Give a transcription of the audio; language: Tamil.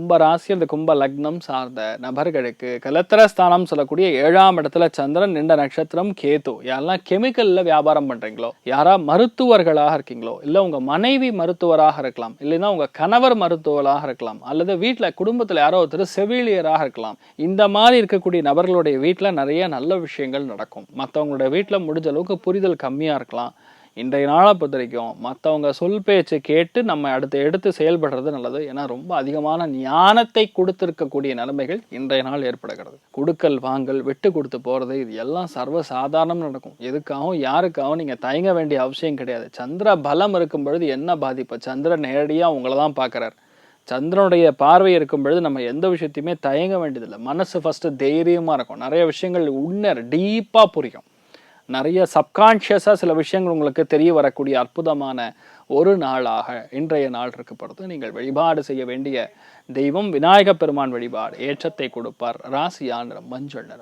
கும்ப ராசி அல்லது கும்ப லக்னம் சார்ந்த நபர்களுக்கு கலத்திரஸ்தானம் சொல்லக்கூடிய 7ஆம் இடத்துல சந்திரன், நின்ற நட்சத்திரம் கேது. யாரெல்லாம் கெமிக்கல்ல வியாபாரம் பண்றீங்களோ, யாரா மருத்துவர்களாக இருக்கீங்களோ, இல்ல உங்க மனைவி மருத்துவராக இருக்கலாம், இல்லைன்னா உங்க கணவர் மருத்துவராக இருக்கலாம், அல்லது வீட்டுல குடும்பத்துல யாரோ ஒருத்தர் செவிலியராக இருக்கலாம். இந்த மாதிரி இருக்கக்கூடிய நபர்களுடைய வீட்டுல நிறைய நல்ல விஷயங்கள் நடக்கும். மற்றவங்களுடைய வீட்டுல முடிஞ்ச அளவுக்கு புரிதல் கம்மியா இருக்கலாம். இன்றைய நாளை பொறுத்த வரைக்கும் மற்றவங்க சொல் பேச்சு கேட்டு நம்ம எடுத்து செயல்படுறது நல்லது. ஏன்னா ரொம்ப அதிகமான ஞானத்தை கொடுத்திருக்கக்கூடிய நிலைமைகள் இன்றைய நாள் ஏற்படுகிறது. கொடுக்கல் வாங்கல், விட்டு கொடுத்து போறது, இது எல்லாம் சர்வ சாதாரணம் நடக்கும். எதுக்காகவும் யாருக்காகவும் நீங்க தயங்க வேண்டிய அவசியம் கிடையாது. சந்திர பலம் இருக்கும் பொழுது என்ன பாதிப்பு? சந்திரன் நேரடியா உங்களை தான் பார்க்கிறார். சந்திரனுடைய பார்வை இருக்கும் பொழுது நம்ம எந்த விஷயத்தையுமே தயங்க வேண்டியதில்லை. மனசு ஃபர்ஸ்ட் தைரியமா இருக்கும். நிறைய விஷயங்கள் டீப்பா புரியும். நிறைய சப்கான்ஷியஸாக சில விஷயங்கள் உங்களுக்கு தெரிய வரக்கூடிய அற்புதமான ஒரு நாளாக இன்றைய நாள் இருக்கப்படுது. நீங்கள் வழிபாடு செய்ய வேண்டிய தெய்வம் விநாயக பெருமான் வழிபாடு ஏற்றத்தை கொடுப்பார். ராசியா நிறம் மஞ்சள் நிறம்.